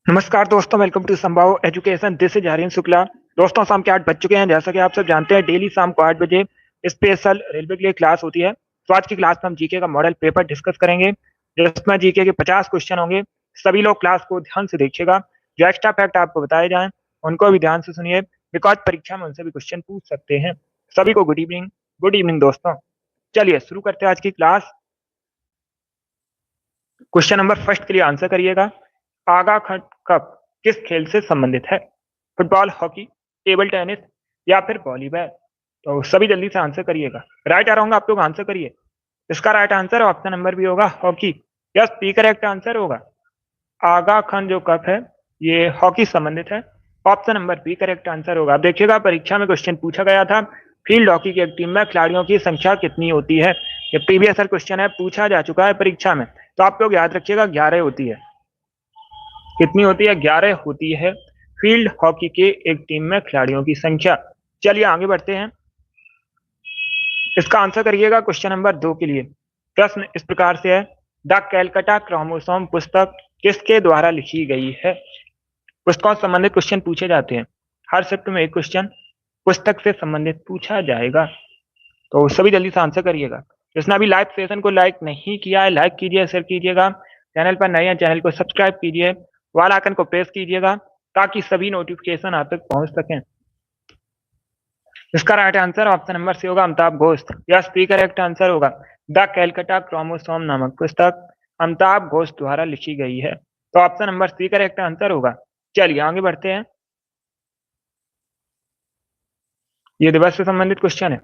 नमस्कार दोस्तों, welcome to Sambhav education. This is Hareen Shukla. दोस्तों, शाम के 8 बज चुके हैं। जैसा कि आप सब जानते हैं, डेली शाम को 8 बजे स्पेशल रेलवे के लिए क्लास होती है। तो आज की क्लास में हम जीके का मॉडल पेपर डिस्कस करेंगे, जिसमें जीके के 50 क्वेश्चन होंगे। सभी लोग क्लास को ध्यान से देखिएगा। जो एक्स्ट्रा फैक्ट आपको बताए जाएं उनको भी ध्यान से सुनिए, बिकॉज परीक्षा में उनसे भी क्वेश्चन पूछ सकते हैं। सभी को गुड इवनिंग। गुड इवनिंग दोस्तों। चलिए शुरू करते हैं आज की क्लास। क्वेश्चन नंबर फर्स्ट के लिए आंसर करिएगा। आगा खंड कप किस खेल से संबंधित है? फुटबॉल, हॉकी, टेबल टेनिस या फिर वॉलीबॉल? तो सभी जल्दी से आंसर करिएगा। राइट आ रहा हूँ, आप लोग आंसर करिए। इसका राइट आंसर ऑप्शन नंबर भी होगा hockey. Yes, B correct answer होगा। आगा खंड जो कप है ये हॉकी संबंधित है। Option number B correct answer होगा। अब देखिएगा, परीक्षा में क्वेश्चन पूछा गया था, फील्ड हॉकी की एक टीम में खिलाड़ियों की संख्या कितनी होती है? ये प्रीवियस ईयर क्वेश्चन है, पूछा जा चुका है परीक्षा में। तो आप लोग याद रखिएगा, 11 होती है। कितनी होती है? 11 होती है फील्ड हॉकी के एक टीम में खिलाड़ियों की संख्या। चलिए आगे बढ़ते हैं। इसका आंसर करिएगा क्वेश्चन नंबर 2 के लिए। प्रश्न इस प्रकार से है, द कैलकाटा क्रोमोसोम पुस्तक किसके द्वारा लिखी गई है? पुस्तकों से संबंधित क्वेश्चन पूछे जाते हैं। हर शिफ्ट में एक क्वेश्चन पुस्तक से संबंधित पूछा जाएगा। तो सभी जल्दी से आंसर करिएगा। जिसने अभी लाइव सेशन को लाइक नहीं किया है, लाइक कीजिए, शेयर कीजिएगा। चैनल पर नए हैं, चैनल को सब्सक्राइब कीजिए, वाल आइकन को प्रेस कीजिएगा ताकि सभी नोटिफिकेशन आप तक पहुंच सकें। इसका right answer option number C होगा, Amitabh Ghosh. Yes, B correct answer होगा। द कैलकाटा क्रोमोसोम नामक पुस्तक अमिताभ घोष द्वारा लिखी गई है। तो option number C correct answer होगा। चलिए आगे बढ़ते हैं। ये दिवस से संबंधित क्वेश्चन है।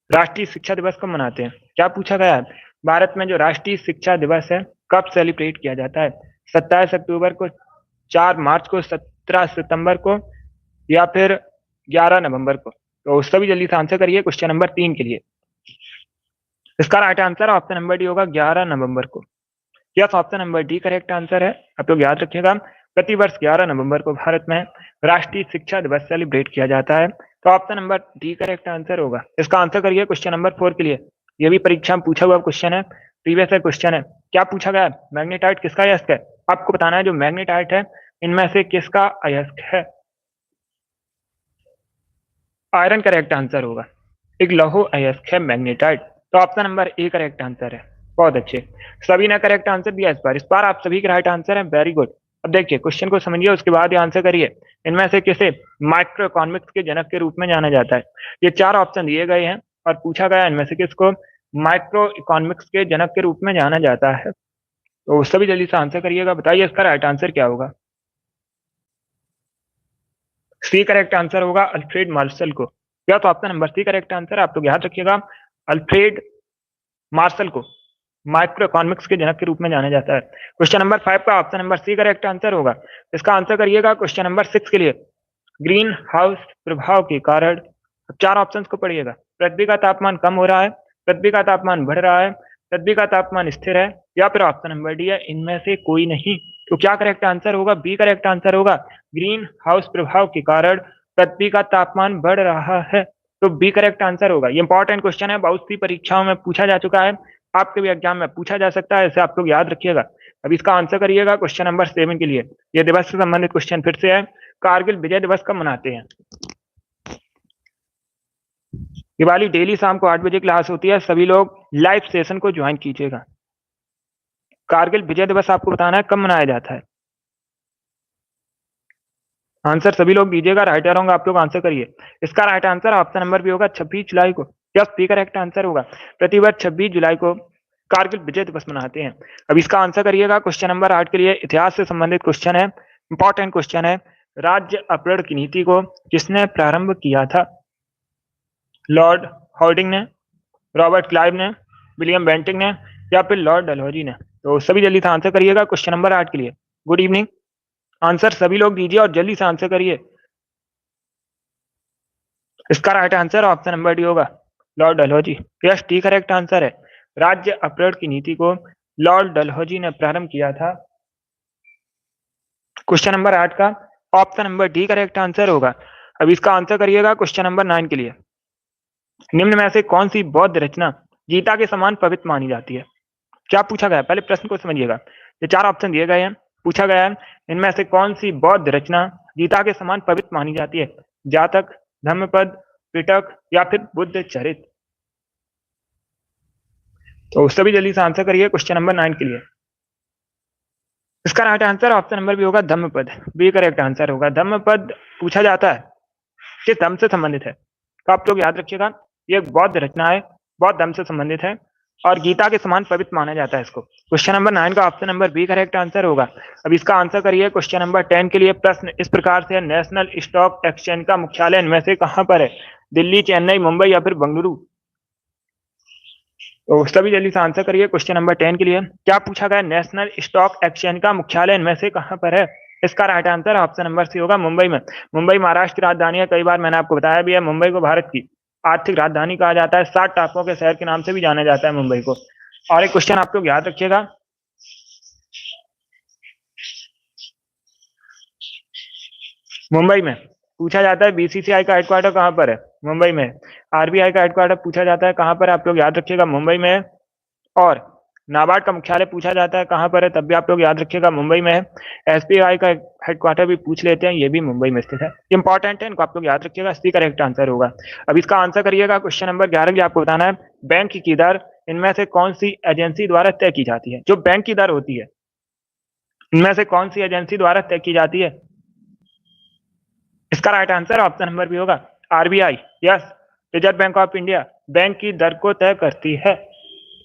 राष्ट्रीय शिक्षा दिवस कब मनाते हैं? क्या पूछा गया है? भारत में जो राष्ट्रीय शिक्षा दिवस है कब सेलिब्रेट किया जाता है? 27 अक्टूबर को, 4 मार्च को, 17 सितंबर को या फिर 11 नवंबर को? तो सभी जल्दी से आंसर करिए क्वेश्चन नंबर 3 के लिए। इसका right answer option number D होगा, 11 नवंबर को। Yes, option number D correct answer है। आप लोग याद रखिएगा, प्रतिवर्ष 11 नवंबर को भारत में राष्ट्रीय शिक्षा दिवस सेलिब्रेट किया जाता है। तो option number D correct answer होगा। इसका आंसर करिए क्वेश्चन नंबर 4 के लिए। ये भी परीक्षा में पूछा हुआ क्वेश्चन है, प्रीवियस ईयर क्वेश्चन है। क्या पूछा गया? मैग्नेटाइट किसका अयस्क है? आपको बताना है जो मैग्नेटाइट है इनमें से किसका अयस्क है। आयरन करेक्ट आंसर होगा। एक लौह अयस्क है मैग्नेटाइट। तो option number A correct answer है। बहुत अच्छे, सभी ने करेक्ट आंसर दिया इस बार आप सभी के राइट आंसर है। Very good. अब देखिए क्वेश्चन को समझिए, उसके बाद ये आंसर करिए। इनमें से किसे माइक्रो इकोनॉमिक्स के जनक के रूप में जाना जाता है? ये 4 ऑप्शन दिए गए हैं और पूछा गया इनमें से किसको माइक्रो इकोनॉमिक्स के जनक के रूप में जाना जाता है। तो सभी जल्दी से आंसर करिएगा, बताइए इसका राइट आंसर क्या होगा। सी करेक्ट आंसर होगा, अल्फ्रेड मार्शल को। या तो option number C correct answer, आप लोग याद रखिएगा। अल्फ्रेड मार्शल को माइक्रो इकोनॉमिक्स के जनक के रूप में जाना जाता है। क्वेश्चन नंबर 5 का option number C correct answer होगा। इसका आंसर करिएगा क्वेश्चन नंबर 6 के लिए। ग्रीन हाउस प्रभाव के कारण, 4 ऑप्शंस को पढ़िएगा। पृथ्वी का तापमान कम हो रहा है, पृथ्वी का तापमान बढ़ रहा है, पृथ्वी का तापमान स्थिर है, या फिर ऑप्शन नंबर डी है इनमें से कोई नहीं। तो क्या करेक्ट आंसर होगा? बी करेक्ट आंसर होगा। ग्रीन हाउस प्रभाव के कारण पृथ्वी का तापमान बढ़ रहा है। तो बी करेक्ट आंसर होगा। ये इंपॉर्टेंट क्वेश्चन है, बहुत सी परीक्षाओं में पूछा जा चुका है, आपके भी एग्जाम में पूछा जा सकता है, इसे आप लोग याद रखिएगा। अब इसका आंसर करिएगा क्वेश्चन नंबर 7 के लिए। यह दिवस से संबंधित क्वेश्चन फिर से है, कारगिल विजय दिवस कब मनाते हैं? दिवाली डेली शाम को 8 बजे क्लास होती है, सभी लोग लाइव सेशन को ज्वाइन कीजिएगा। कारगिल विजय दिवस आपको बताना है कब मनाया जाता है। आंसर सभी लोग दीजिएगा, राइट आ रहा आप लोग आंसर करिए। इसका राइट आंसर ऑप्शन नंबर भी होगा, 26 जुलाई को। यस, बी करेक्ट आंसर होगा। प्रतिवर्ष 26 जुलाई को कारगिल विजय दिवस मनाते हैं। अब इसका आंसर करिएगा क्वेश्चन नंबर 8 के लिए। इतिहास से संबंधित क्वेश्चन है, इंपॉर्टेंट क्वेश्चन है। राज्य अपहरण की नीति को किसने प्रारंभ किया था? लॉर्ड हार्डिंग ने, रॉबर्ट क्लाइव ने, विलियम बेंटिंग ने, या फिर लॉर्ड डलहौजी ने? तो सभी जल्दी से आंसर करिएगा क्वेश्चन नंबर 8 के लिए। Good evening. आंसर सभी लोग दीजिए और जल्दी से आंसर करिए। इसका right answer option number D होगा, Lord Dalhousie. Yes, D correct answer है। राज्य अपहरण की नीति को लॉर्ड डलहौजी ने प्रारंभ किया था। क्वेश्चन नंबर 8 का option number D correct answer होगा। अब इसका आंसर करिएगा क्वेश्चन नंबर 9 के लिए। निम्न में से कौन सी बौद्ध रचना गीता के समान पवित्र मानी जाती है? क्या पूछा गया, पहले प्रश्न को समझिएगा। ये 4 ऑप्शन दिए गए हैं, पूछा गया है इनमें से कौन सी बौद्ध रचना गीता के समान पवित्र मानी जाती है? जातक, धम्मपद, पिटक या फिर बुद्ध चरित? तो सभी जल्दी से आंसर करिए क्वेश्चन नंबर 9 के लिए। इसका right answer option number B होगा धम्मपद, बी करेक्ट आंसर होगा। धम्मपद पूछा जाता है किस धर्म से संबंधित है? तो आप लोग याद रखिएगा ये एक बौद्ध रचना है, बौद्ध धर्म से संबंधित है और गीता के समान पवित्र माना जाता है इसको। क्वेश्चन नंबर 9 का option number B correct answer होगा। अब इसका आंसर करिए क्वेश्चन नंबर 10 के लिए। प्रश्न इस प्रकार से है, नेशनल स्टॉक एक्सचेंज का मुख्यालय इनमें से कहां पर है? दिल्ली, चेन्नई, मुंबई या फिर बेंगलुरु? तो सभी जल्दी से आंसर करिए क्वेश्चन नंबर 10 के लिए। क्या पूछा गया? नेशनल स्टॉक एक्सचेंज का मुख्यालय इनमें से कहां पर है? इसका right answer option number C होगा मुंबई में। मुंबई महाराष्ट्र की राजधानी है, कई बार मैंने आपको बताया भी है। मुंबई को भारत की आर्थिक राजधानी कहा जाता है, 7 टापुओं के शहर के नाम से भी जाना जाता है मुंबई को। और एक क्वेश्चन आप लोग याद रखिएगा, मुंबई में पूछा जाता है बीसीसीआई का हेडक्वार्टर कहां पर है? मुंबई में। आरबीआई का हेडक्वार्टर पूछा जाता है कहां पर है? आप लोग याद रखिएगा मुंबई में। और नाबार्ड का मुख्यालय पूछा जाता है कहां पर है? तब भी आप लोग याद रखिएगा मुंबई में है। एसबीआई का हेडक्वार्टर भी पूछ लेते हैं, ये भी मुंबई में स्थित है। इंपॉर्टेंट है, इनको आप लोग याद रखिएगा। सी करेक्ट आंसर होगा। अब इसका आंसर करिएगा क्वेश्चन नंबर 11 भी आपको बताना है। बैंक की दर इनमें से कौन सी एजेंसी द्वारा तय की जाती है? जो बैंक की दर होती है इनमें से कौन सी एजेंसी द्वारा तय की जाती है? इसका राइट आंसर ऑप्शन नंबर भी होगा RBI. Yes, reserve bank of India bank की दर को तय करती है।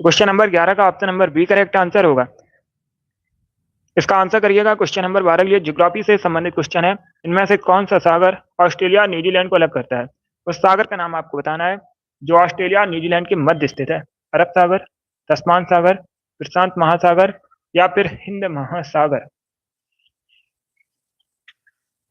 क्वेश्चन नंबर 11 का option number B correct answer होगा। इसका आंसर करिएगा क्वेश्चन नंबर 12 के लिए। ज्योग्राफी से संबंधित क्वेश्चन है। इनमें से कौन सा सागर ऑस्ट्रेलिया न्यूजीलैंड को अलग करता है? उस सागर का नाम आपको बताना है जो ऑस्ट्रेलिया न्यूजीलैंड के मध्य स्थित है। अरब सागर, तस्मान सागर, प्रशांत महासागर या फिर हिंद महासागर?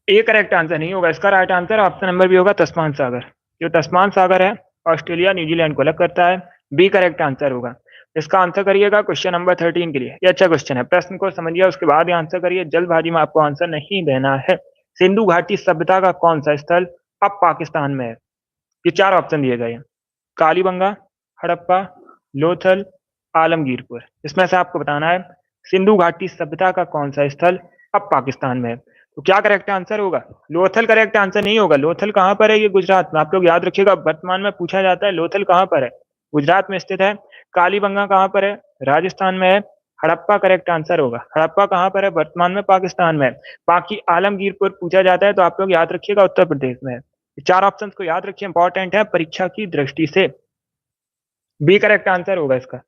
ए करेक्ट आंसर नहीं होगा। इसका राइट आंसर ऑप्शन नंबर भी होगा तस्मान सागर। जो तस्मान सागर है ऑस्ट्रेलिया न्यूजीलैंड को अलग करता है। बी करेक्ट आंसर होगा। इसका आंसर करिएगा क्वेश्चन नंबर 13 के लिए। ये अच्छा क्वेश्चन है, प्रश्न को समझिए उसके बाद ही आंसर करिए, जल्दबाजी में आपको आंसर नहीं देना है। सिंधु घाटी सभ्यता का कौन सा स्थल अब पाकिस्तान में है? ये 4 ऑप्शन दिए गए हैं, कालीबंगा, हड़प्पा, लोथल, आलमगीरपुर। इसमें से आपको बताना है सिंधु घाटी सभ्यता का कौन सा स्थल अब पाकिस्तान में है। तो क्या करेक्ट आंसर होगा? लोथल करेक्ट आंसर नहीं होगा। लोथल कहां पर है? ये गुजरात में। आप लोग याद रखिएगा, वर्तमान में पूछा जाता है लोथल कहां पर है? गुजरात में स्थित है। कालीबंगा कहां पर है? राजस्थान में है। हड़प्पा करेक्ट आंसर होगा। हड़प्पा कहां पर है? वर्तमान में पाकिस्तान में है। बाकी आलमगीरपुर पूछा जाता है तो आप लोग याद रखिएगा उत्तर प्रदेश में है। 4 ऑप्शन को याद रखिए, इंपॉर्टेंट है परीक्षा की दृष्टि से। बी करेक्ट आंसर होगा इसका।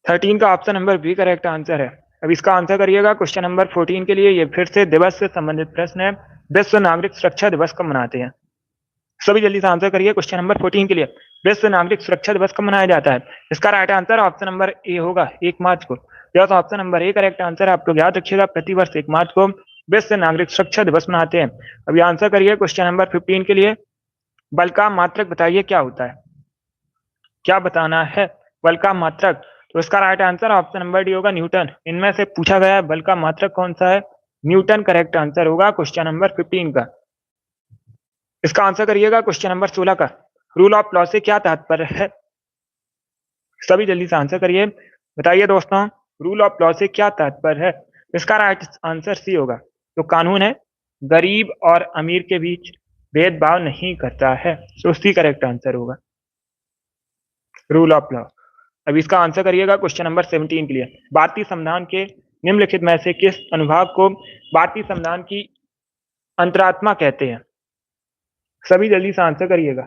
13 का option number B correct answer है। अब इसका आंसर करिएगा क्वेश्चन नंबर 14 के लिए। ये फिर से दिवस से संबंधित प्रश्न है। विश्व नागरिक सुरक्षा दिवस कब मनाते हैं? सभी जल्दी से आंसर करिए क्वेश्चन नंबर 14 के लिए। विश्व नागरिक सुरक्षा दिवस कब मनाया जाता है? इसका right answer option number A होगा, 1 मार्च को। Yes, option number A correct answer है। आप लोग याद रखिएगा प्रतिवर्ष 1 मार्च को विश्व नागरिक सुरक्षा दिवस मनाते हैं। अभी आंसर करिए क्वेश्चन नंबर 15 के लिए। बल का मात्रक बताइए क्या होता है? क्या बताना है? बल का मात्रक। तो इसका right answer option number D होगा, न्यूटन। इनमें से पूछा गया है बल का मात्रक कौन सा है? न्यूटन करेक्ट आंसर होगा क्वेश्चन नंबर 15 का। इसका आंसर करिएगा क्वेश्चन नंबर 16 का। रूल ऑफ लॉ से क्या तात्पर्य है? सभी जल्दी से आंसर करिए, बताइए दोस्तों, रूल ऑफ लॉ से क्या तात्पर्य है? इसका राइट आंसर सी होगा। तो कानून है गरीब और अमीर के बीच भेदभाव नहीं करता है, तो सी करेक्ट आंसर होगा, रूल ऑफ लॉ। अब इसका आंसर करिएगा क्वेश्चन नंबर 17 के लिए। भारतीय संविधान के निम्नलिखित में से किस अनुभाग को भारतीय संविधान की अंतरात्मा कहते हैं? सभी जल्दी से आंसर करिएगा।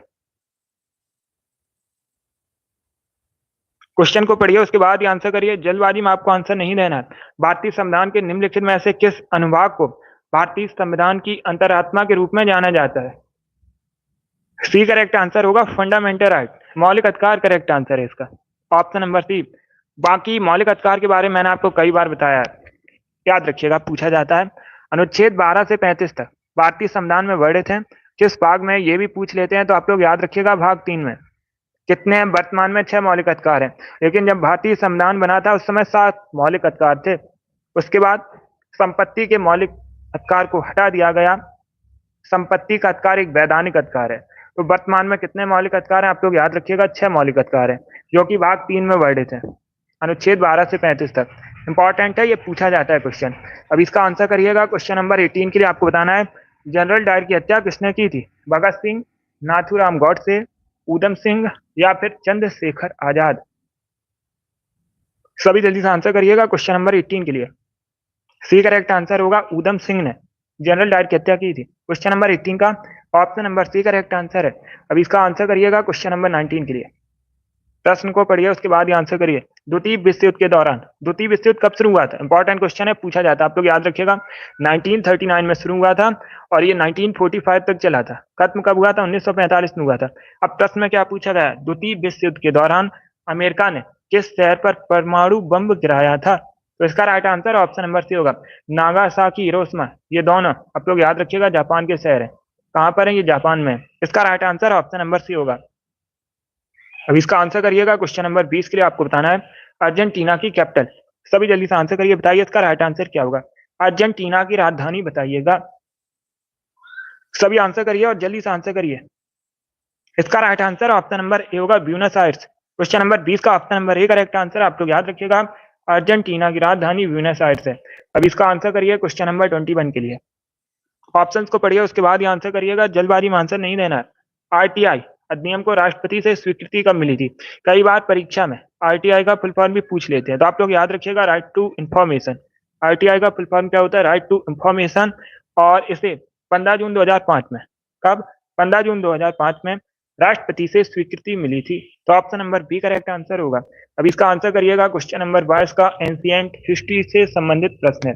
क्वेश्चन को पढ़िए उसके बाद ही आंसर करिए, जल्दबाजी में आपको आंसर नहीं देना है। भारतीय संविधान के निम्नलिखित में से किस अनुभाग को भारतीय संविधान की अंतरात्मा के रूप में जाना जाता है? सी करेक्ट आंसर होगा, फंडामेंटल राइट, मौलिक अधिकार करेक्ट आंसर है इसका, ऑप्शन नंबर सी। बाकी मौलिक अधिकार के बारे में मैंने आपको कई बार बताया है, याद रखिएगा, पूछा जाता है। अनुच्छेद 12 से 35 तक भारतीय संविधान में वर्णित है। किस भाग में, ये भी पूछ लेते हैं, तो आप लोग याद रखिएगा भाग 3 में। कितने हैं? वर्तमान में 6 मौलिक अधिकार हैं, लेकिन जब भारतीय संविधान बना था उस समय 7 मौलिक अधिकार थे। उसके बाद संपत्ति के मौलिक अधिकार को हटा दिया गया। संपत्ति का अधिकार एक वैधानिक अधिकार है। तो वर्तमान में कितने मौलिक अधिकार हैं? आप लोग याद रखिएगा 6 मौलिक अधिकार हैं, जो कि भाग 3 में वर्णित है, अनुच्छेद 12 से 35 तक। इंपॉर्टेंट है, ये पूछा जाता है क्वेश्चन। अब इसका आंसर करिएगा। क्वेश्चन नंबर 18 के लिए आपको बताना है, जनरल डायर की हत्या किसने की थी? भगत सिंह, नाथूराम गॉडसे, ऊधम सिंह या फिर चंद्रशेखर आजाद। सभी जल्दी से आंसर करिएगा क्वेश्चन नंबर 18 के लिए। सी करेक्ट आंसर होगा, ऊधम सिंह ने जनरल डायर की हत्या की थी। क्वेश्चन नंबर 18 का option number C correct answer है। अब इसका आंसर करिएगा क्वेश्चन नंबर 19 के लिए। प्रश्न को पढ़िए, उसके बाद ही आंसर करिए। द्वितीय विश्व युद्ध के दौरान, द्वितीय विश्व युद्ध कब शुरू हुआ था? इंपॉर्टेंट क्वेश्चन है, पूछा जाता है, आप लोग याद रखिएगा। 1939 में शुरू हुआ था और ये 1945 तक चला था। खत्म कब हुआ था? 1945 में हुआ था। अब प्रश्न में क्या पूछा गया? द्वितीय विश्व युद्ध के दौरान अमेरिका ने किस शहर पर परमाणु बम गिराया था? तो इसका right answer option number C होगा, नागासाकी, हिरोशिमा। ये दोनों आप लोग याद रखिएगा जापान के शहर है। कहां पर है? ये जापान में। इसका right answer option number C होगा। अब इसका आंसर करिएगा। क्वेश्चन नंबर 20 के लिए आपको बताना है, अर्जेंटीना की कैपिटल। सभी जल्दी से आंसर करिए, बताइए इसका राइट आंसर क्या होगा। अर्जेंटीना की राजधानी बताइएगा। सभी आंसर करिए और जल्दी से आंसर करिए। इसका right answer option number A होगा, ब्यूनस आयर्स। क्वेश्चन नंबर 20 का option number A correct answer, आप लोग याद रखिएगा, अर्जेंटीना की राजधानी ब्यूनस आयर्स है। अब इसका आंसर करिए क्वेश्चन नंबर 21 के लिए। ऑप्शंस को पढ़िए, उसके बाद ही आंसर करिएगा, जल्दबाजी में आंसर नहीं देना है। आरटीआई अधिनियम को राष्ट्रपति से स्वीकृति कब मिली थी? कई बार परीक्षा में आरटीआई का फुल फॉर्म भी पूछ लेते हैं, तो आप लोग याद रखिएगा, राइट टू इंफॉर्मेशन। आरटीआई का फुल फॉर्म क्या होता है? Right to information. और इसे 15 जून 2005 में, कब? 15 जून 2005 में राष्ट्रपति से स्वीकृति मिली थी। तो option number B correct answer होगा। अब इसका आंसर करिएगा। क्वेश्चन नंबर 22 का एंशिएंट हिस्ट्री से संबंधित प्रश्न है।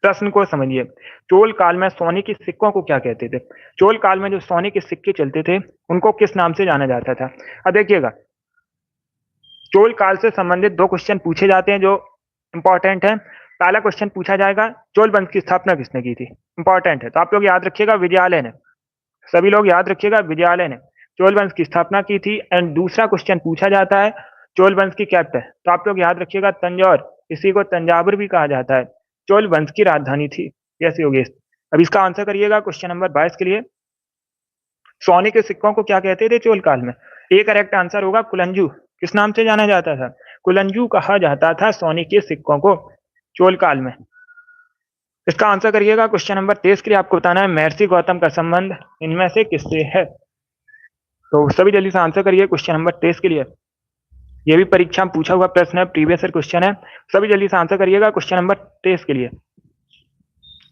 प्रश्न को समझिए, चोल काल में सोने के सिक्कों को क्या कहते थे? चोल काल में जो सोने के सिक्के चलते थे उनको किस नाम से जाना जाता था? अब देखिएगा, चोल काल से संबंधित दो क्वेश्चन पूछे जाते हैं जो इंपॉर्टेंट है। पहला क्वेश्चन पूछा जाएगा, चोल वंश की स्थापना किसने की थी? इंपॉर्टेंट है, तो आप लोग याद रखिएगा, विजयालय ने। सभी लोग याद रखिएगा, विजयालय ने चोल वंश की स्थापना की थी। एंड दूसरा क्वेश्चन पूछा जाता है, चोल वंश की कैपिटल, तो आप लोग याद रखिएगा, तंजौर। इसी को तंजावुर भी कहा जाता है, चोल वंश की राजधानी थी। यस योगेश। अब इसका आंसर करिएगा क्वेश्चन नंबर 22 के लिए। सोने के सिक्कों को क्या कहते थे चोल काल में? ए करेक्ट आंसर होगा, कुलंजू। किस नाम से जाना जाता था? कुलंजू कहा जाता था सोने के सिक्कों को चोल काल में। इसका आंसर करिएगा। क्वेश्चन नंबर 23 के लिए आपको बताना है, महर्षि गौतम का संबंध इनमें से किससे है? तो सभी जल्दी से आंसर करिए क्वेश्चन नंबर 23 के लिए। ये भी परीक्षा में पूछा हुआ प्रश्न है, प्रीवियस ईयर क्वेश्चन है। सभी जल्दी से आंसर करिएगा क्वेश्चन नंबर 23 के लिए।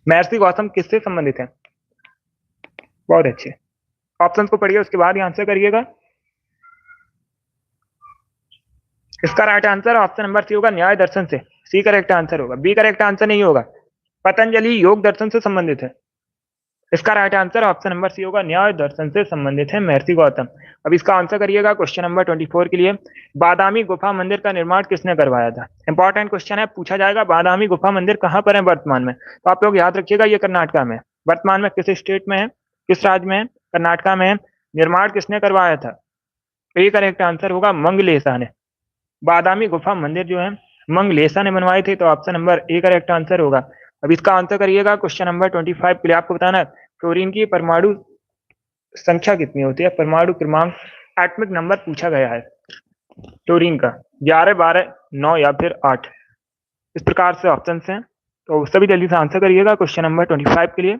महर्षि गौतम किससे संबंधित है? बहुत अच्छे। ऑप्शन को पढ़िए, उसके बाद ही आंसर करिएगा। इसका right answer option number C होगा, न्याय दर्शन से। सी करेक्ट आंसर होगा, बी करेक्ट आंसर नहीं होगा। पतंजलि योग दर्शन से संबंधित है। इसका right answer option number C होगा, न्याय दर्शन से संबंधित है महर्षि गौतम। अब इसका आंसर करिएगा क्वेश्चन नंबर 24 के लिए। बादामी गुफा मंदिर का निर्माण किसने करवाया था? इंपॉर्टेंट क्वेश्चन है, पूछा जाएगा, बादामी गुफा मंदिर कहां पर है वर्तमान में? तो आप लोग याद रखिएगा, ये कर्नाटका में। वर्तमान में किस स्टेट में है, किस राज्य में है? कर्नाटका में है। निर्माण किसने करवाया था? ये करेक्ट आंसर होगा, मंगलेशा ने। बादामी गुफा मंदिर जो है मंगलेशा ने बनवाए थे, तो option number A correct answer होगा। अब इसका आंसर करिएगा। क्वेश्चन नंबर 25 के लिए आपको बताना है, क्लोरीन की परमाणु संख्या कितनी होती है? परमाणु क्रमांक, एटॉमिक नंबर पूछा गया है क्लोरीन का, 11, 12, 9 या फिर 8। इस प्रकार से ऑप्शन हैं, तो सभी जल्दी से आंसर करिएगा क्वेश्चन नंबर 25 के लिए।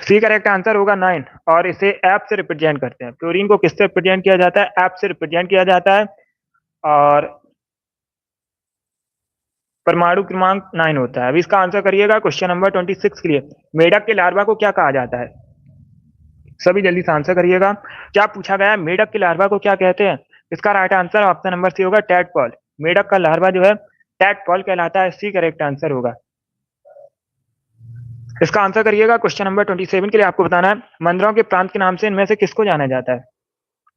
सी करेक्ट आंसर होगा 9, और इसे एफ से रिप्रेजेंट करते हैं। क्लोरीन को किससे रिप्रेजेंट किया जाता है? एफ से रिप्रेजेंट किया जाता है, और परमाणु क्रमांक 9 होता है। अब इसका आंसर करिएगा क्वेश्चन नंबर 26 के लिए। मेढक के लार्वा को क्या कहा जाता है? सभी जल्दी से आंसर करिएगा। क्या पूछा गया है, मेढक के लार्वा को क्या कहते हैं? इसका right answer option number C होगा, टैडपॉल। मेढक का लार्वा जो है टैडपॉल कहलाता है। सी करेक्ट आंसर होगा। इसका आंसर करिएगा। क्वेश्चन नंबर 27 के लिए आपको बताना है, मंदिरों के प्रांत के नाम से इनमें से किसको जाना जाता है?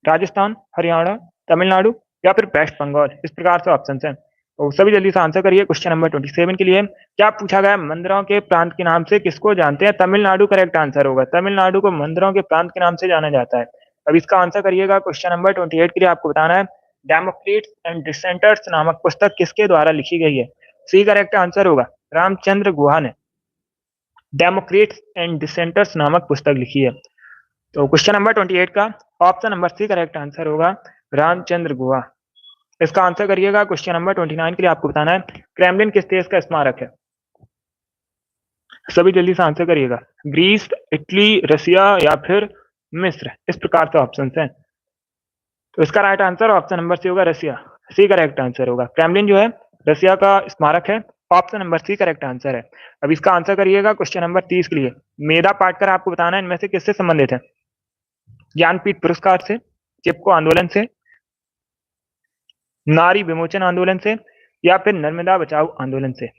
राजस्थान, हरियाणा, तमिलनाडु या फिर वेस्ट बंगाल। इस प्रकार से ऑप्शन है, तो सभी जल्दी से आंसर करिए क्वेश्चन नंबर 27 के लिए। क्या पूछा गया, मंदिरों के प्रांत के नाम से किसको जानते हैं? तमिलनाडु करेक्ट आंसर होगा। तमिलनाडु को मंदिरों के प्रांत के नाम से जाना जाता है। अब इसका आंसर करिएगा। क्वेश्चन नंबर 28 के लिए आपको बताना है, डेमोक्रेट्स एंड डिसेंटर्स नामक पुस्तक किसके द्वारा लिखी गई है? सी करेक्ट आंसर होगा, रामचंद्र गुहा ने डेमोक्रेट्स एंड डिसेंटर्स नामक पुस्तक लिखी है। तो क्वेश्चन नंबर 28 का option number C correct answer होगा, रामचंद्र गुहा। इसका आंसर करिएगा। क्वेश्चन नंबर 29 के लिए आपको बताना है क्रेमलिन किस देश का स्मारक है। सभी जल्दी से आंसर करिएगा। ग्रीस, इटली, रसिया या फिर मिस्र, इस प्रकार से ऑप्शन हैं। तो इसका right answer option number C होगा, रसिया। सी करेक्ट आंसर होगा। क्रेमलिन जो है रसिया का स्मारक है। Option number C correct answer है। अब इसका आंसर करिएगा क्वेश्चन नंबर 30 के लिए। मेधा पाटकर आपको बताना है इनमें से किससे संबंधित है। ज्ञानपीठ पुरस्कार से, चिपको आंदोलन से, नारी विमोचन आंदोलन से या फिर नर्मदा बचाओ आंदोलन से।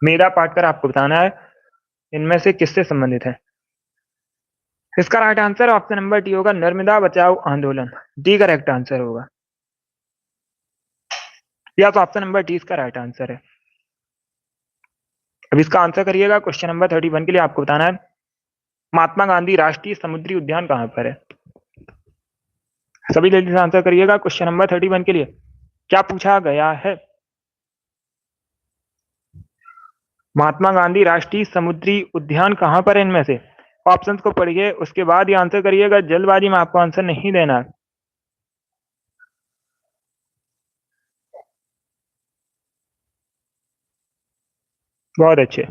मेधा पाटकर आपको बताना है इनमें से किससे संबंधित है। इसका right answer option number D होगा, नर्मदा बचाओ आंदोलन। डी करेक्ट आंसर होगा। या तो ऑप्शन नंबर डी इसका राइट आंसर है। अब इसका आंसर करिएगा। क्वेश्चन नंबर 31 के लिए आपको बताना है महात्मा गांधी राष्ट्रीय समुद्री उद्यान कहां पर है। सभी जल्दी से आंसर करिएगा। क्वेश्चन नंबर 31 के लिए क्या पूछा गया है। महात्मा गांधी राष्ट्रीय समुद्री उद्यान कहां पर है इनमें से। ऑप्शंस को पढ़िए, उसके बाद ही आंसर करिएगा। जल्दबाजी में आपको आंसर नहीं देना है। बहुत अच्छे।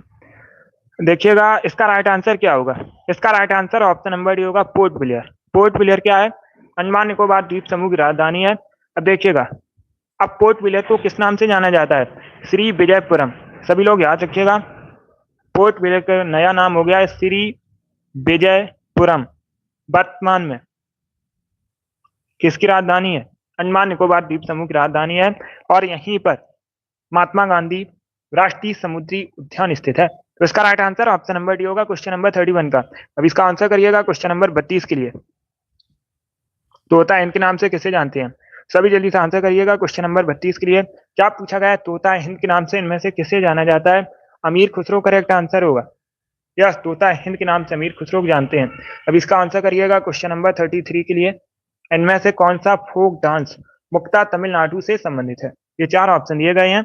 देखिएगा इसका राइट आंसर क्या होगा। इसका right answer option number D होगा, पोर्ट ब्लेयर। पोर्ट ब्लेयर क्या है, अंडमान निकोबार द्वीप समूह की राजधानी है। अब देखिएगा, अब पोर्ट ब्लेयर को किस नाम से जाना जाता है, श्री विजयपुरम। सभी लोग याद रखिएगा, पोर्ट ब्लेयर का नया नाम हो गया है श्री विजयपुरम। वर्तमान में किसकी राजधानी है, अंडमान निकोबार द्वीप समूह की राजधानी है। और यहीं पर महात्मा गांधी राष्ट्रीय समुद्री उद्यान स्थित है। तो इसका right answer option number D होगा, क्वेश्चन नंबर 31 का। अब इसका आंसर करिएगा क्वेश्चन नंबर 32 के लिए। तोता हिंद के नाम से किसे जानते हैं। सभी जल्दी से आंसर करिएगा। क्वेश्चन नंबर 32 के लिए क्या पूछा गया है, तोता हिंद के नाम से इनमें से किसे जाना जाता है। अमीर खुसरो करेक्ट आंसर होगा। यस, तोता हिंद के नाम से अमीर खुसरो जानते हैं। अब इसका आंसर करिएगा क्वेश्चन नंबर 33 के लिए। इनमें से कौन सा फोक डांस मुक्ता तमिलनाडु से संबंधित है। ये चार ऑप्शन दिए गए हैं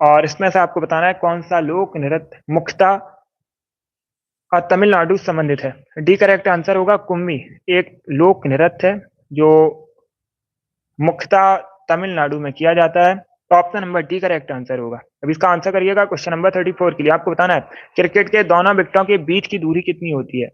और इसमें से आपको बताना है कौन सा लोक नृत्य मुक्ता तमिलनाडु से संबंधित है। डी करेक्ट आंसर होगा, कुम्मी एक लोक नृत्य है जो मुख्यतः तमिलनाडु में किया जाता है। तो option number D correct answer होगा। अब इसका आंसर करिएगा क्वेश्चन नंबर 34 के लिए। आपको बताना है क्रिकेट के दोनों विकेटों के बीच की दूरी कितनी होती है।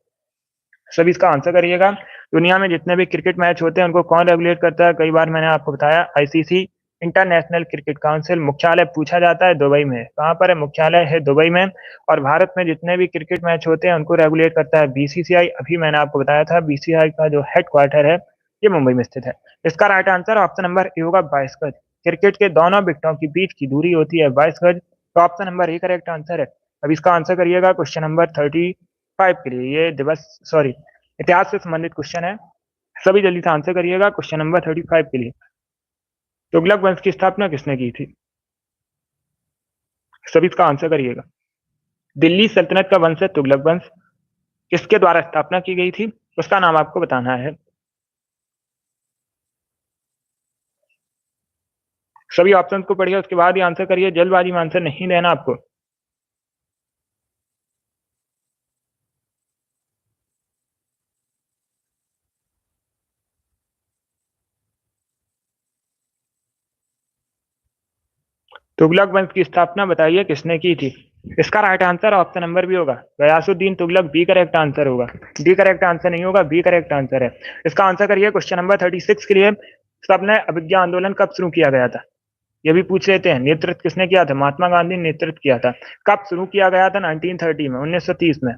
सभी इसका आंसर करिएगा। दुनिया में जितने भी क्रिकेट मैच होते हैं उनको कौन रेगुलेट करता है, कई बार मैंने आपको बताया, आईसीसी इंटरनेशनल क्रिकेट काउंसिल। मुख्यालय पूछा जाता है दुबई में। कहां पर है, मुख्यालय है दुबई में। और भारत में जितने भी क्रिकेट मैच होते हैं उनको रेगुलेट करता है बीसीसीआई। अभी मैंने आपको बताया था बीसीसीआई का जो हेडक्वार्टर है ये मुंबई में स्थित है। इसका right answer option number A होगा, 22 गज। क्रिकेट के दोनों विकेटों के बीच की दूरी होती है 22 गज। तो option number A correct answer है। अब इसका आंसर करिएगा क्वेश्चन नंबर 35 के लिए। ये दिवस सॉरी इतिहास से संबंधित क्वेश्चन है। सभी जल्दी से आंसर करिएगा क्वेश्चन नंबर 35 के लिए। तुगलक वंश की स्थापना किसने की थी। सभी इसका आंसर करिएगा। दिल्ली सल्तनत का वंश है तुगलक वंश। किसके द्वारा स्थापना की गई थी उसका नाम आपको बताना है। सभी ऑप्शन को पढ़िए, उसके बाद ही आंसर करिए। जल्दबाजी में आंसर नहीं देना आपको। तुगलक वंश की स्थापना बताइए किसने की थी। इसका right answer option number B होगा, Ghiyasuddin Tughlaq. B correct answer होगा। डी करेक्ट आंसर नहीं होगा, बी करेक्ट आंसर है। इसका आंसर करिए क्वेश्चन नंबर 36 के लिए। सबने अभिज्ञा आंदोलन कब शुरू किया गया था, ये भी पूछ लेते हैं। नेतृत्व किसने किया था, महात्मा गांधी ने नेतृत्व किया था। कब शुरू किया गया था, 1930 में, 1930 में।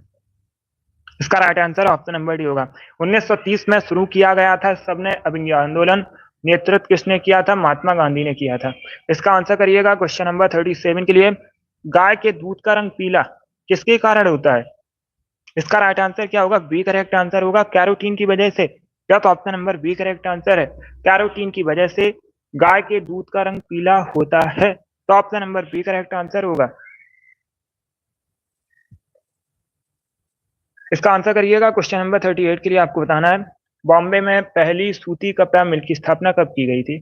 इसका right answer option number D होगा, 1930 में शुरू किया गया था सबने अभिज्ञा आंदोलन। नेतृत्व किसने किया था, महात्मा गांधी ने किया था। इसका आंसर करिएगा क्वेश्चन नंबर 37 के लिए। गाय के दूध का रंग पीला किसके कारण होता है। इसका राइट आंसर क्या होगा, बी करेक्ट आंसर होगा, कैरोटीन की वजह से। या तो option number B correct answer है, कैरोटीन की वजह से गाय के दूध का रंग पीला होता है। तो option number B correct answer होगा। इसका आंसर करिएगा क्वेश्चन नंबर 38 के लिए। आपको बताना है बॉम्बे में पहली सूती कपड़ा मिल की स्थापना कब की गई थी।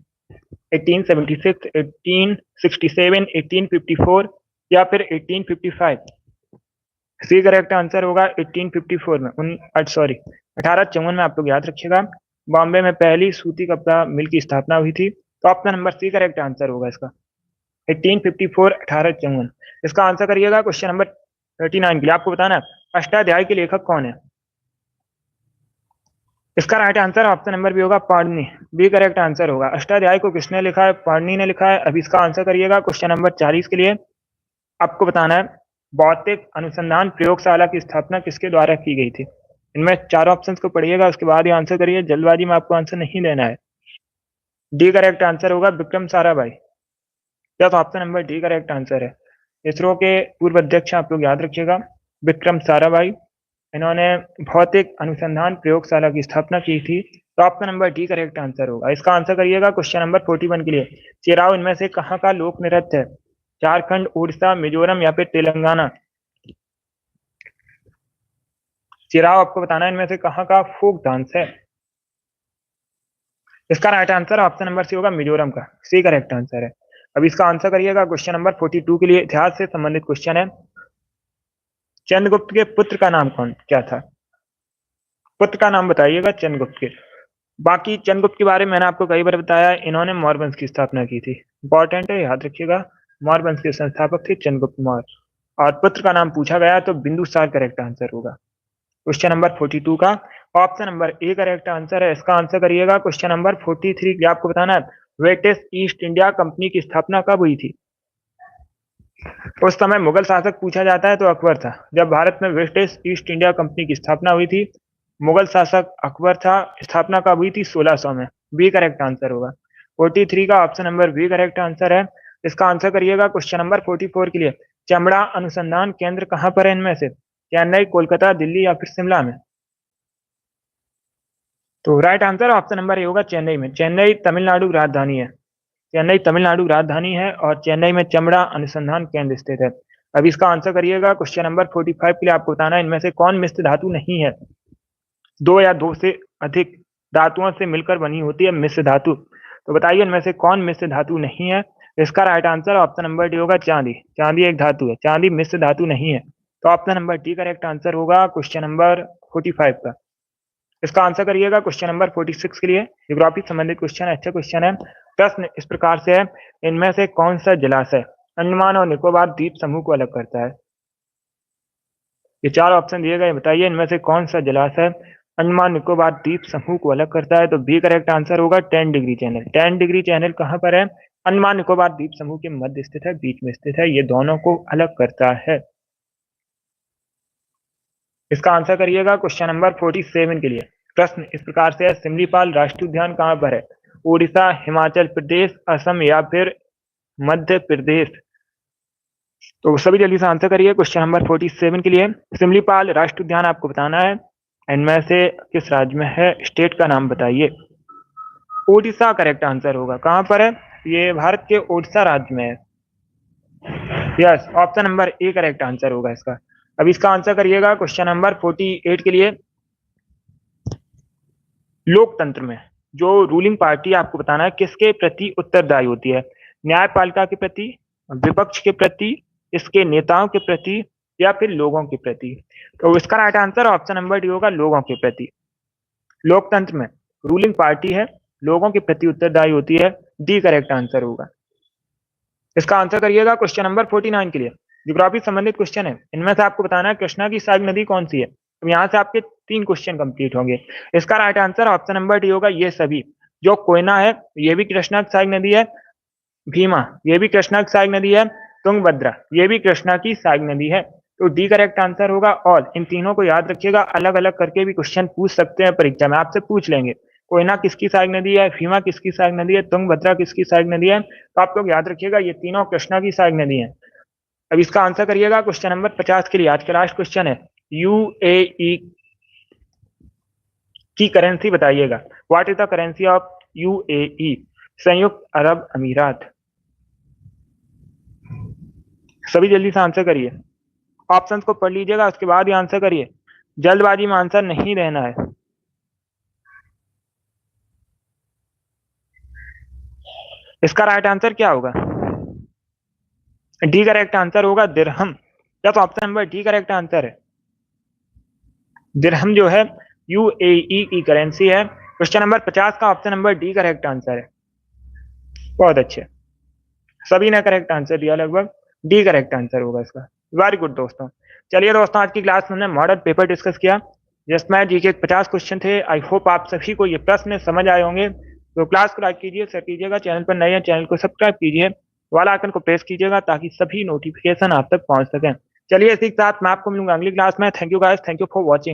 1876, 1867, 1854 या फिर 1855। सी करेक्ट आंसर होगा 1854 में। सॉरी 1854 में। आप लोग याद रखिएगा बॉम्बे में पहली सूती कपड़ा मिल की स्थापना हुई थी? तो option number C correct answer होगा इसका। 1854, 1854। इसका आंसर करिएगा क्वेश्चन नंबर 39 के लिए। आपको बताना है अष्टाध्यायी के लेखक कौन है? इसका right answer option number B होगा, पाणिनि। बी करेक्ट आंसर होगा। अष्टाध्यायी को किसने लिखा है? पाणिनि ने लिखा है। अभी इसका आंसर करिएगा क्वेश्चन नंबर 40 के लिए। आपको बताना है भौतिक अनुसंधान प्रयोगशाला की स्थापना किसके द्वारा की गई थी? इनमें चारों ऑप्शंस को पढ़िएगा, उसके बाद ही आंसर करिए, जल्दबाजी में आपको आंसर नहीं देना है। डी करेक्ट आंसर होगा, विक्रम साराभाई। क्या तो option number D correct answer है। इसरो के पूर्व अध्यक्ष आप लोग याद रखिएगा, विक्रम साराभाई। इन्होंने भौतिक अनुसंधान प्रयोगशाला की स्थापना की थी। तो option number D correct answer होगा। इसका आंसर करिएगा क्वेश्चन नंबर 41 के लिए। चिराव इनमें से कहाँ का लोक नृत्य है? झारखंड, उड़ीसा, मिजोरम या फिर तेलंगाना? चिराव आपको बताना है इनमें से कहाँ का फोक डांस है? इसका right answer option number C होगा, मिजोरम का। सी करेक्ट आंसर है। अब इसका आंसर करिएगा क्वेश्चन नंबर 42 के लिए। इतिहास से संबंधित क्वेश्चन है। चंद्रगुप्त के पुत्र का नाम क्या था? पुत्र का नाम बताइएगा चंद्रगुप्त के। बाकी चंद्रगुप्त के बारे में मैंने आपको कई बार बताया, इन्होंने मौर्यवंश की स्थापना की थी। इंपॉर्टेंट है, याद रखिएगा। मौर्यवंश के संस्थापक थे चंद्रगुप्त मौर्य। और पुत्र का नाम पूछा गया तो बिंदुसार करेक्ट आंसर होगा क्वेश्चन नंबर 42 का। Option number A correct answer है। इसका आंसर करिएगा क्वेश्चन नंबर 43। आपको बताना है ब्रिटिश ईस्ट इंडिया कंपनी की स्थापना कब हुई थी? उस समय मुगल शासक पूछा जाता है तो अकबर था। जब भारत में ब्रिटिश ईस्ट इंडिया कंपनी की स्थापना हुई थी, मुगल शासक अकबर था। स्थापना कब हुई थी? 1600 में। बी करेक्ट आंसर होगा। 43 का option number B correct answer है। इसका आंसर करिएगा क्वेश्चन नंबर 44 के लिए। चमड़ा अनुसंधान केंद्र कहाँ पर है इनमें से? चेन्नई, कोलकाता, दिल्ली या फिर शिमला में? तो right answer option number A होगा, चेन्नई में। चेन्नई तमिलनाडु राजधानी है। चेन्नई तमिलनाडु राजधानी है और चेन्नई में चमड़ा अनुसंधान केंद्र स्थित है। अब इसका आंसर करिएगा क्वेश्चन नंबर 45 के लिए। आपको बताना है इनमें से कौन मिश्र धातु नहीं है? दो या दो से अधिक धातुओं से मिलकर बनी होती है मिश्र धातु। तो बताइए इनमें से कौन मिश्र धातु नहीं है? इसका right answer option number D होगा, चांदी। चांदी एक धातु है, चांदी मिश्र धातु नहीं है। तो option number D correct answer होगा क्वेश्चन नंबर 45 का। इसका आंसर करिएगा क्वेश्चन नंबर 46 के लिए। ज्योग्राफी संबंधित क्वेश्चन है, अच्छा क्वेश्चन है। प्रश्न इस प्रकार से है, इनमें से कौन सा जलाशय अंडमान और निकोबार द्वीप समूह को अलग करता है? ये चार ऑप्शन दिए गए, बताइए इनमें से कौन सा जलाशय अंडमान निकोबार द्वीप समूह को अलग करता है? तो बी करेक्ट आंसर होगा, 10 डिग्री चैनल। 10 डिग्री चैनल कहाँ पर है? अंडमान निकोबार द्वीप समूह के मध्य स्थित है, बीच में स्थित है। ये दोनों को अलग करता है। इसका आंसर करिएगा क्वेश्चन नंबर 47 के लिए। प्रश्न इस प्रकार से है, सिमलीपाल राष्ट्रीय उद्यान कहाँ पर है? उड़ीसा, हिमाचल प्रदेश, असम या फिर मध्य प्रदेश? तो सभी जल्दी से आंसर करिए क्वेश्चन नंबर 47 के लिए। सिमलीपाल राष्ट्रीय उद्यान आपको बताना है इनमें से किस राज्य में है? स्टेट का नाम बताइए। ओडिशा करेक्ट आंसर होगा। कहां पर है? ये भारत के ओडिशा राज्य में है। Yes, option number A correct answer होगा इसका। अब इसका आंसर करिएगा क्वेश्चन नंबर 48 के लिए। लोकतंत्र में जो रूलिंग पार्टी आपको बताना है किसके प्रति उत्तरदायी होती है? न्यायपालिका के प्रति, विपक्ष के प्रति, इसके नेताओं के प्रति या फिर लोगों के प्रति? तो इसका right answer option number D होगा, लोगों के प्रति। लोकतंत्र में रूलिंग पार्टी है, लोगों के प्रति उत्तरदायी होती है। डी करेक्ट आंसर होगा। इसका आंसर करिएगा क्वेश्चन नंबर 49 के लिए। ज्योग्राफी संबंधित क्वेश्चन है, इनमें से आपको बताना है कृष्णा की सहायक नदी कौन सी है? तो यहाँ से आपके 3 क्वेश्चन कंप्लीट होंगे। इसका right answer option number D होगा, ये सभी। जो कोयना है ये भी कृष्णा की सहायक नदी है, भीमा ये भी कृष्णा की सहायक नदी है, तुंगभद्रा ये भी कृष्णा की सहायक नदी है। तो डी करेक्ट आंसर होगा। और इन तीनों को याद रखिएगा, अलग अलग करके भी क्वेश्चन पूछ सकते हैं परीक्षा में, आपसे पूछ लेंगे कोयना किसकी सहायक नदी है, भीमा किसकी सहायक नदी है, तुंगभद्रा किसकी सहायक नदी है। तो आप लोग याद रखिएगा ये तीनों कृष्णा की सहायक नदी है। अब इसका आंसर करिएगा क्वेश्चन नंबर 50 के लिए। आज का लास्ट क्वेश्चन है, यूएई की करेंसी बताइएगा। What is the currency of UAE? संयुक्त अरब अमीरात। सभी जल्दी से आंसर करिए, ऑप्शंस को पढ़ लीजिएगा उसके बाद ही आंसर करिए, जल्दबाजी में आंसर नहीं देना है। इसका राइट आंसर क्या होगा? डी करेक्ट आंसर होगा, दिरहम। या तो option number D correct answer है। दिरहम जो है यूएई की करेंसी है। क्वेश्चन नंबर 50 का option number D correct answer है। बहुत अच्छे, सभी ने करेक्ट आंसर दिया, लगभग डी करेक्ट आंसर होगा इसका। वेरी गुड दोस्तों। चलिए दोस्तों, आज की क्लास में हमने मॉडल पेपर डिस्कस किया जिसमें जीके 50 क्वेश्चन थे। आई होप आप सभी को ये प्रश्न समझ आए होंगे। तो क्लास को लाइक कीजिए, शेयर कीजिएगा, चैनल पर नए हैं चैनल को सब्सक्राइब कीजिए, वाला आइकन को प्रेस कीजिएगा ताकि सभी नोटिफिकेशन आप तक पहुंच सकें। चलिए इसी के साथ मैं आपको मिलूंगा अगली क्लास में। Thank you guys, thank you for watching.